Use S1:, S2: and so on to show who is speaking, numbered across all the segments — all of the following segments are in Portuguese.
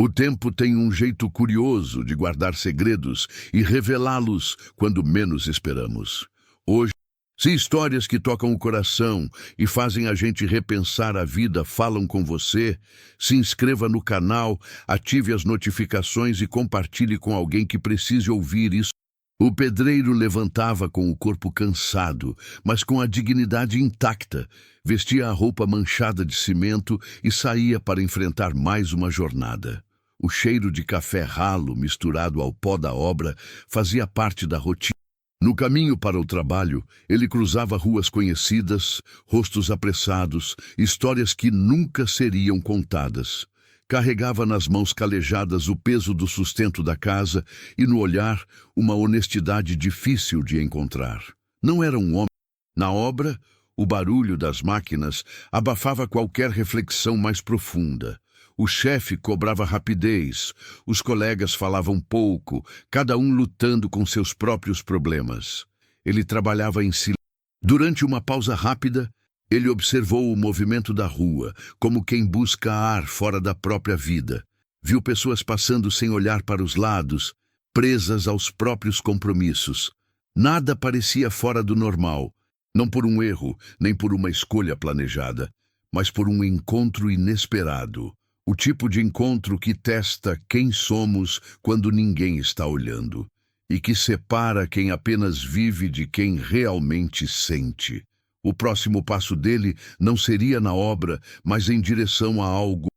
S1: O tempo tem um jeito curioso de guardar segredos e revelá-los quando menos esperamos. Hoje, se histórias que tocam o coração e fazem a gente repensar a vida falam com você, se inscreva no canal, ative as notificações e compartilhe com alguém que precise ouvir isso. O pedreiro levantava com o corpo cansado, mas com a dignidade intacta, vestia a roupa manchada de cimento e saía para enfrentar mais uma jornada. O cheiro de café ralo misturado ao pó da obra fazia parte da rotina. No caminho para o trabalho, ele cruzava ruas conhecidas, rostos apressados, histórias que nunca seriam contadas. Carregava nas mãos calejadas o peso do sustento da casa e no olhar uma honestidade difícil de encontrar. Não era um homem. Na obra, o barulho das máquinas abafava qualquer reflexão mais profunda. O chefe cobrava rapidez, os colegas falavam pouco, cada um lutando com seus próprios problemas. Ele trabalhava em silêncio. Durante uma pausa rápida, ele observou o movimento da rua, como quem busca ar fora da própria vida. Viu pessoas passando sem olhar para os lados, presas aos próprios compromissos. Nada parecia fora do normal, não por um erro, nem por uma escolha planejada, mas por um encontro inesperado. O tipo de encontro que testa quem somos quando ninguém está olhando, e que separa quem apenas vive de quem realmente sente. O próximo passo dele não seria na obra, mas em direção a algo,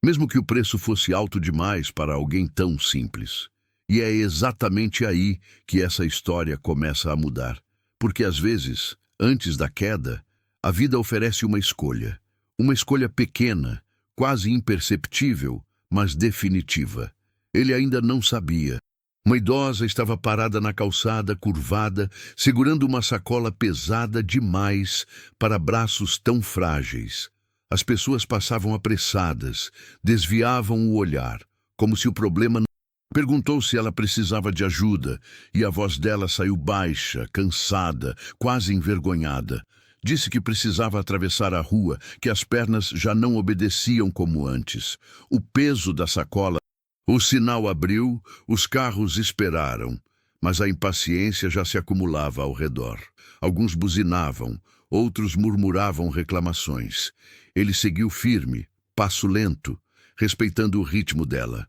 S1: mesmo que o preço fosse alto demais para alguém tão simples. E é exatamente aí que essa história começa a mudar. Porque às vezes, antes da queda, a vida oferece uma escolha pequena, quase imperceptível, mas definitiva. Ele ainda não sabia. Uma idosa estava parada na calçada, curvada, segurando uma sacola pesada demais para braços tão frágeis. As pessoas passavam apressadas, desviavam o olhar, como se o problema não... Perguntou se ela precisava de ajuda, e a voz dela saiu baixa, cansada, quase envergonhada. Disse que precisava atravessar a rua, que as pernas já não obedeciam como antes. O peso da sacola... O sinal abriu, os carros esperaram, mas a impaciência já se acumulava ao redor. Alguns buzinavam, outros murmuravam reclamações. Ele seguiu firme, passo lento, respeitando o ritmo dela.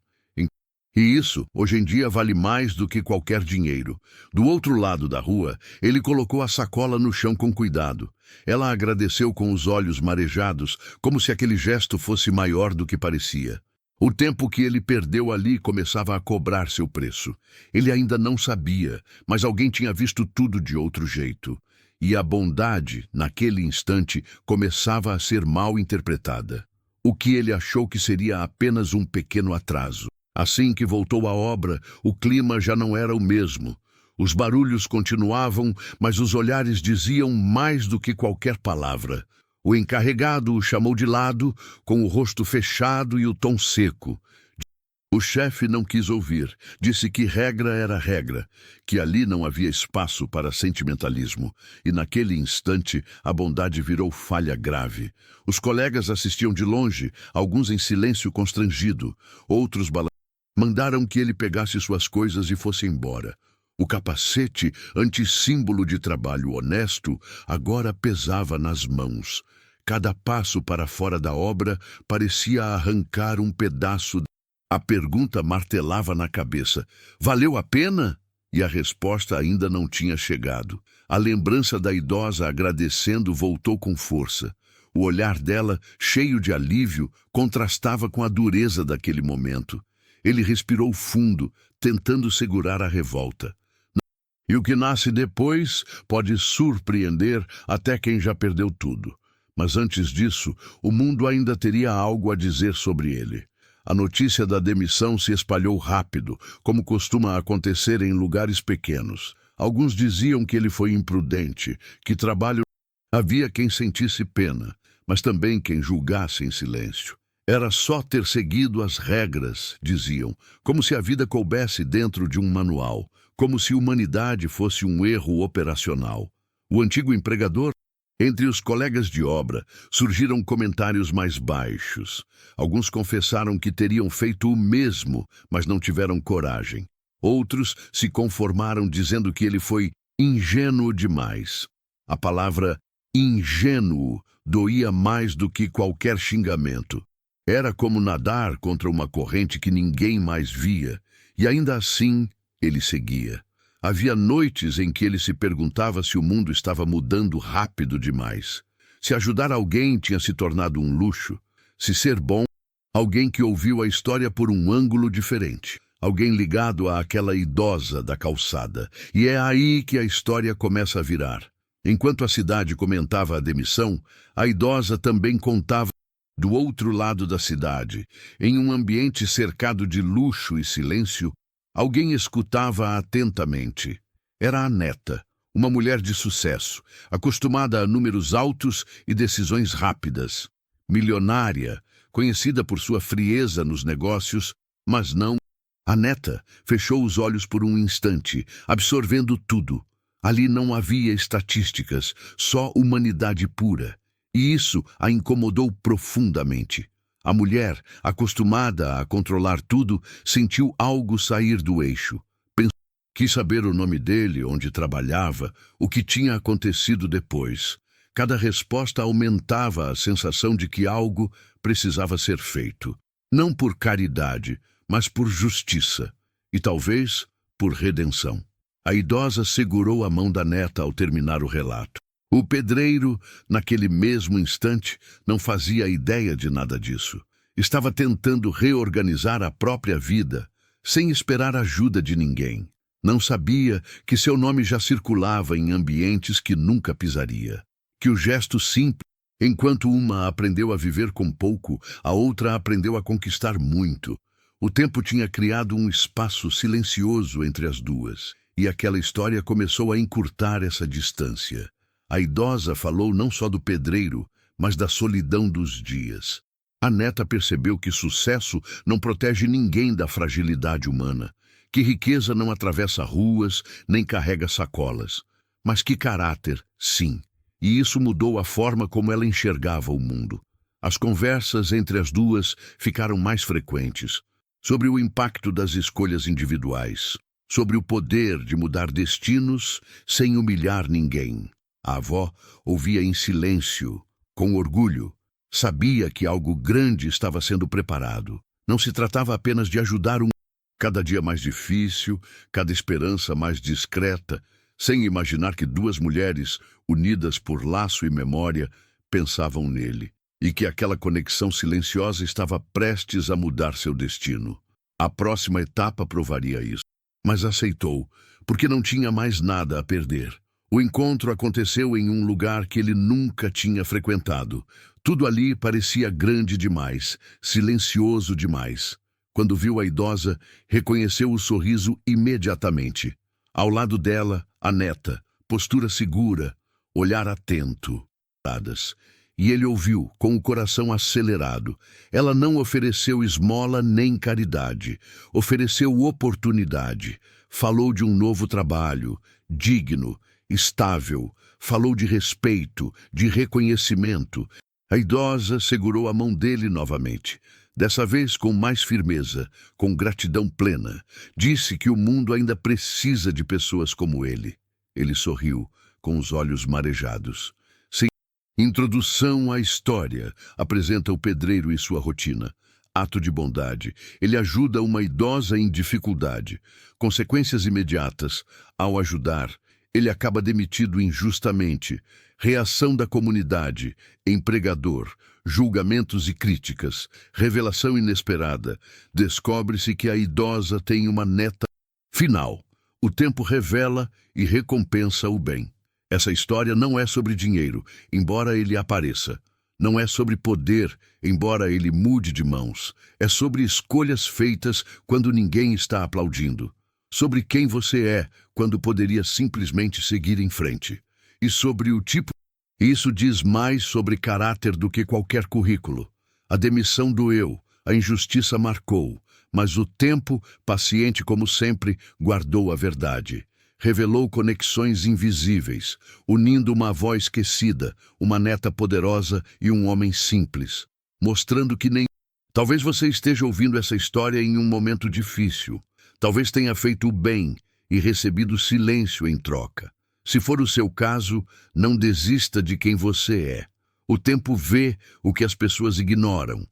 S1: E isso, hoje em dia, vale mais do que qualquer dinheiro. Do outro lado da rua, ele colocou a sacola no chão com cuidado. Ela agradeceu com os olhos marejados, como se aquele gesto fosse maior do que parecia. O tempo que ele perdeu ali começava a cobrar seu preço. Ele ainda não sabia, mas alguém tinha visto tudo de outro jeito. E a bondade, naquele instante, começava a ser mal interpretada. O que ele achou que seria apenas um pequeno atraso. Assim que voltou à obra, o clima já não era o mesmo. Os barulhos continuavam, mas os olhares diziam mais do que qualquer palavra. O encarregado o chamou de lado, com o rosto fechado e o tom seco. O chefe não quis ouvir, disse que regra era regra, que ali não havia espaço para sentimentalismo, e naquele instante a bondade virou falha grave. Os colegas assistiam de longe, alguns em silêncio constrangido, outros balançando. Mandaram que ele pegasse suas coisas e fosse embora. O capacete, antissímbolo de trabalho honesto, agora pesava nas mãos. Cada passo para fora da obra parecia arrancar um pedaço. A pergunta martelava na cabeça. Valeu a pena? E a resposta ainda não tinha chegado. A lembrança da idosa agradecendo voltou com força. O olhar dela, cheio de alívio, contrastava com a dureza daquele momento. Ele respirou fundo, tentando segurar a revolta. E o que nasce depois pode surpreender até quem já perdeu tudo. Mas antes disso, o mundo ainda teria algo a dizer sobre ele. A notícia da demissão se espalhou rápido, como costuma acontecer em lugares pequenos. Alguns diziam que ele foi imprudente, que trabalho... Havia quem sentisse pena, mas também quem julgasse em silêncio. Era só ter seguido as regras, diziam, como se a vida coubesse dentro de um manual, como se humanidade fosse um erro operacional. O antigo empregador Entre os colegas de obra, surgiram comentários mais baixos. Alguns confessaram que teriam feito o mesmo, mas não tiveram coragem. Outros se conformaram dizendo que ele foi ingênuo demais. A palavra ingênuo doía mais do que qualquer xingamento. Era como nadar contra uma corrente que ninguém mais via, e ainda assim ele seguia. Havia noites em que ele se perguntava se o mundo estava mudando rápido demais. Se ajudar alguém tinha se tornado um luxo. Se ser bom, alguém que ouviu a história por um ângulo diferente. Alguém ligado àquela idosa da calçada. E é aí que a história começa a virar. Enquanto a cidade comentava a demissão, a idosa também contava do outro lado da cidade, em um ambiente cercado de luxo e silêncio. Alguém escutava atentamente. Era a neta, uma mulher de sucesso, acostumada a números altos e decisões rápidas. Milionária, conhecida por sua frieza nos negócios, mas não. A neta fechou os olhos por um instante, absorvendo tudo. Ali não havia estatísticas, só humanidade pura. E isso a incomodou profundamente. A mulher, acostumada a controlar tudo, sentiu algo sair do eixo. Quis saber o nome dele, onde trabalhava, o que tinha acontecido depois. Cada resposta aumentava a sensação de que algo precisava ser feito. Não por caridade, mas por justiça. E talvez por redenção. A idosa segurou a mão da neta ao terminar o relato. O pedreiro, naquele mesmo instante, não fazia ideia de nada disso. Estava tentando reorganizar a própria vida, sem esperar ajuda de ninguém. Não sabia que seu nome já circulava em ambientes que nunca pisaria. Que o gesto simples, enquanto uma aprendeu a viver com pouco, a outra aprendeu a conquistar muito. O tempo tinha criado um espaço silencioso entre as duas, e aquela história começou a encurtar essa distância. A idosa falou não só do pedreiro, mas da solidão dos dias. A neta percebeu que sucesso não protege ninguém da fragilidade humana, que riqueza não atravessa ruas, nem carrega sacolas, mas que caráter, sim. E isso mudou a forma como ela enxergava o mundo. As conversas entre as duas ficaram mais frequentes, sobre o impacto das escolhas individuais, sobre o poder de mudar destinos sem humilhar ninguém. A avó ouvia em silêncio, com orgulho. Sabia que algo grande estava sendo preparado. Não se tratava apenas de ajudar cada dia mais difícil, cada esperança mais discreta, sem imaginar que duas mulheres, unidas por laço e memória, pensavam nele, e que aquela conexão silenciosa estava prestes a mudar seu destino. A próxima etapa provaria isso. Mas aceitou, porque não tinha mais nada a perder. O encontro aconteceu em um lugar que ele nunca tinha frequentado. Tudo ali parecia grande demais, silencioso demais. Quando viu a idosa, reconheceu o sorriso imediatamente. Ao lado dela, a neta, postura segura, olhar atento. E ele ouviu, com o coração acelerado. Ela não ofereceu esmola nem caridade. Ofereceu oportunidade. Falou de um novo trabalho, digno, estável. Falou de respeito, de reconhecimento. A idosa segurou a mão dele novamente. Dessa vez com mais firmeza, com gratidão plena. Disse que o mundo ainda precisa de pessoas como ele. Ele sorriu, com os olhos marejados. Introdução à história. Apresenta o pedreiro e sua rotina. Ato de bondade. Ele ajuda uma idosa em dificuldade. Consequências imediatas. Ao ajudar, ele acaba demitido injustamente. Reação da comunidade. Empregador. Julgamentos e críticas. Revelação inesperada. Descobre-se que a idosa tem uma neta. Final. O tempo revela e recompensa o bem. Essa história não é sobre dinheiro, embora ele apareça. Não é sobre poder, embora ele mude de mãos. É sobre escolhas feitas quando ninguém está aplaudindo. Sobre quem você é, quando poderia simplesmente seguir em frente. E sobre o tipo. Isso diz mais sobre caráter do que qualquer currículo. A demissão doeu, a injustiça marcou, mas o tempo, paciente como sempre, guardou a verdade. revelou conexões invisíveis, unindo uma avó esquecida, uma neta poderosa e um homem simples, mostrando que nem... Talvez você esteja ouvindo essa história em um momento difícil. Talvez tenha feito o bem e recebido silêncio em troca. Se for o seu caso, não desista de quem você é. O tempo vê o que as pessoas ignoram